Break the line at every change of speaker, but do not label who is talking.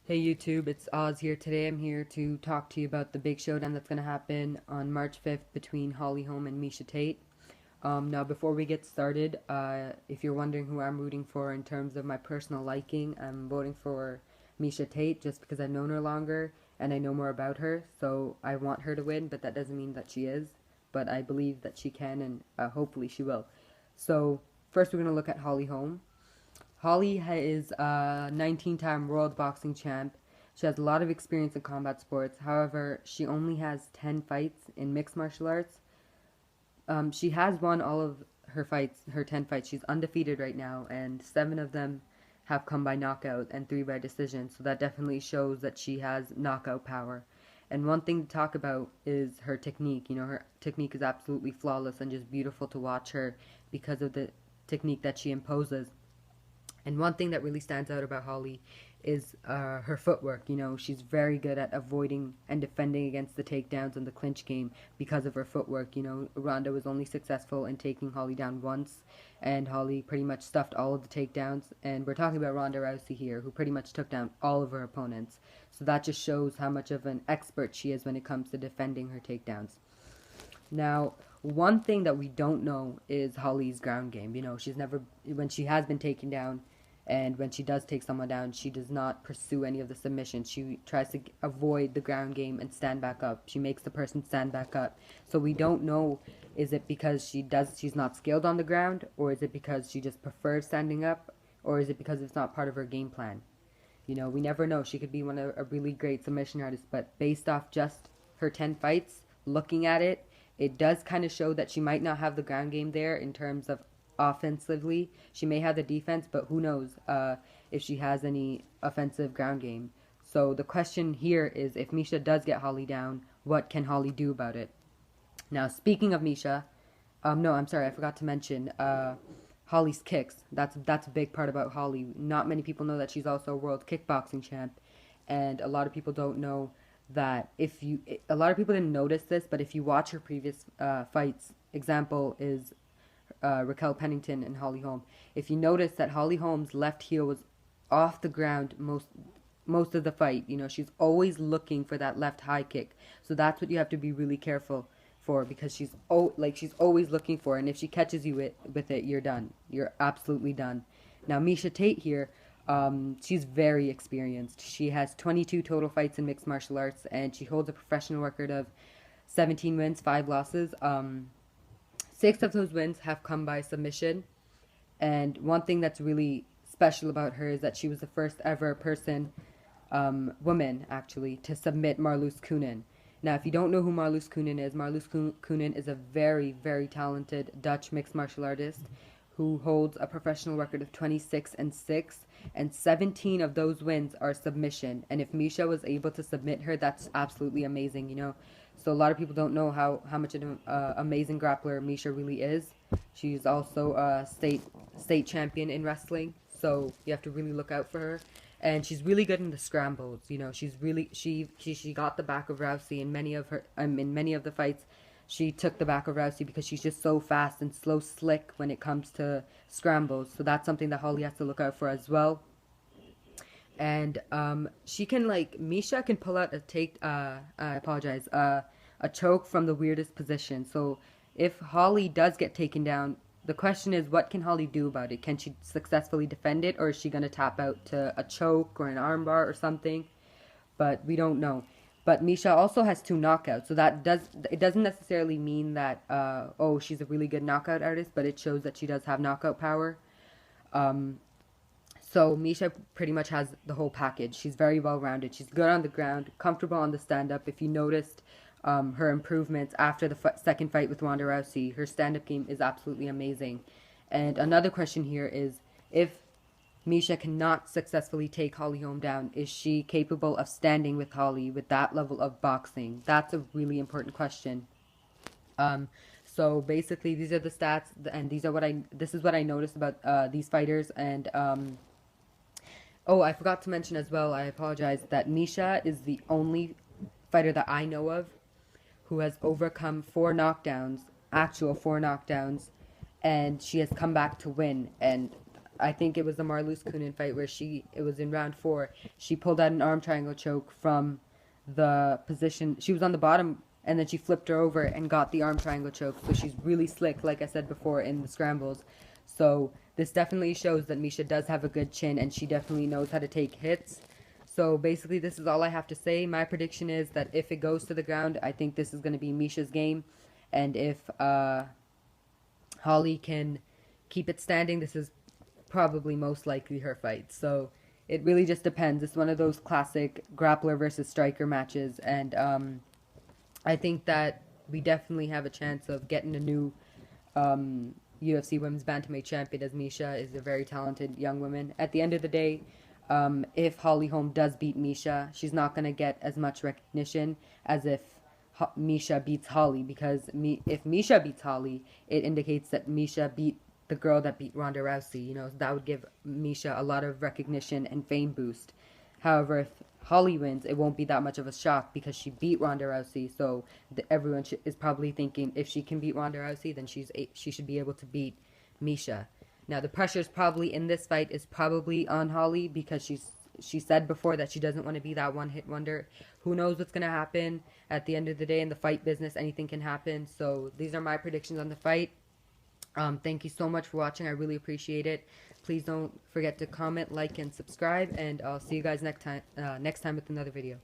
Hey YouTube, it's Oz here. Today I'm here to talk to you about the big showdown that's going to happen on March 5th between Holm and Miesha Tate. Now, before we get started, if you're wondering who I'm rooting for in terms of my personal liking, I'm voting for Miesha Tate just because I've known her longer and I know more about her. So I want her to win, but that doesn't mean that she is. But I believe that she can, and hopefully she will. So first, we're going to look at Holm. Holly is a 19-time world boxing champ. She has a lot of experience in combat sports. However, she only has 10 fights in mixed martial arts. She has won all of her fights, her 10 fights. She's undefeated right now, and 7 of them have come by knockout and 3 by decision. So that definitely shows that she has knockout power. And one thing to talk about is her technique. You know, her technique is absolutely flawless and just beautiful to watch her because of the technique that she imposes. And one thing that really stands out about Holly is her footwork. You know, she's very good at avoiding and defending against the takedowns and the clinch game because of her footwork. You know, Ronda was only successful in taking Holly down once, and Holly pretty much stuffed all of the takedowns. And we're talking about Ronda Rousey here, who pretty much took down all of her opponents. So that just shows how much of an expert she is when it comes to defending her takedowns. Now, one thing that we don't know is Holly's ground game. You know, when she has been taken down, and when she does take someone down, she does not pursue any of the submissions. She tries to avoid the ground game and stand back up. She makes the person stand back up. So we don't know, is it because she's not skilled on the ground, or is it because she just prefers standing up, or is it because it's not part of her game plan? You know, we never know. She could be a really great submission artist, but based off just her 10 fights, looking at it, it does kind of show that she might not have the ground game there in terms of offensively. She may have the defense, but who knows if she has any offensive ground game. So the question here is, if Miesha does get Holly down, what can Holly do about it? Now, speaking of Miesha, no, I'm sorry, I forgot to mention Holly's kicks. That's a big part about Holly. Not many people know that she's also a world kickboxing champ, and a lot of people don't know that a lot of people didn't notice this, but if you watch her previous fights, example is Raquel Pennington and Holly Holm. If you notice that Holly Holm's left heel was off the ground most of the fight, you know, she's always looking for that left high kick. So that's what you have to be really careful for, because she's always looking for it, and if she catches you with it, you're done. You're absolutely done. Now Miesha Tate here, she's very experienced. She has 22 total fights in mixed martial arts, and she holds a professional record of 17 wins, 5 losses. 6 of those wins have come by submission. And one thing that's really special about her is that she was the first ever woman actually, to submit Marloes Coenen. Now, if you don't know who Marloes Coenen is a very, very talented Dutch mixed martial artist who holds a professional record of 26-6, and 17 of those wins are submission. And if Miesha was able to submit her, that's absolutely amazing, you know. So a lot of people don't know how much of an amazing grappler Miesha really is. She's also a state champion in wrestling, so you have to really look out for her. And she's really good in the scrambles. You know, she got the back of Rousey in many of the fights. She took the back of Rousey because she's just so fast and slow slick when it comes to scrambles. So that's something that Holly has to look out for as well. And she can, like, Miesha can pull out a choke from the weirdest position. So if Holly does get taken down, the question is, what can Holly do about it? Can she successfully defend it, or is she going to tap out to a choke or an armbar or something? But we don't know. But Miesha also has 2 knockouts, so it doesn't necessarily mean that she's a really good knockout artist, but it shows that she does have knockout power. So Miesha pretty much has the whole package. She's very well rounded. She's good on the ground, comfortable on the stand up. If you noticed her improvements after the second fight with Ronda Rousey, her stand up game is absolutely amazing. And another question here is, if Miesha cannot successfully take Holly Holm down, is she capable of standing with Holly with that level of boxing? That's a really important question. So basically, these are the stats, and this is what I noticed about these fighters. And oh, I forgot to mention as well, I apologize, that Miesha is the only fighter that I know of who has overcome 4 knockdowns, actual 4 knockdowns, and she has come back to win. And I think it was the Marloes Kunin fight where it was in round 4. She pulled out an arm triangle choke from the position. She was on the bottom, and then she flipped her over and got the arm triangle choke. So she's really slick, like I said before, in the scrambles. So this definitely shows that Miesha does have a good chin, and she definitely knows how to take hits. So basically, this is all I have to say. My prediction is that if it goes to the ground, I think this is going to be Miesha's game. And if Holly can keep it standing, this is probably most likely her fight. So it really just depends. It's one of those classic grappler versus striker matches. And I think that we definitely have a chance of getting a new UFC Women's Bantamweight champion, as Miesha is a very talented young woman. At the end of the day, if Holly Holm does beat Miesha, she's not going to get as much recognition as if Miesha beats Holly, because if Miesha beats Holly, it indicates that Miesha beat the girl that beat Ronda Rousey. You know, that would give Miesha a lot of recognition and fame boost. However, if Holly wins, it won't be that much of a shock because she beat Ronda Rousey. So everyone is probably thinking if she can beat Ronda Rousey, then she should be able to beat Miesha. Now the pressure's probably in this fight is probably on Holly because she said before that she doesn't want to be that one-hit wonder. Who knows what's going to happen at the end of the day in the fight business? Anything can happen. So these are my predictions on the fight. Thank you so much for watching. I really appreciate it. Please don't forget to comment, like, and subscribe. And I'll see you guys next time with another video.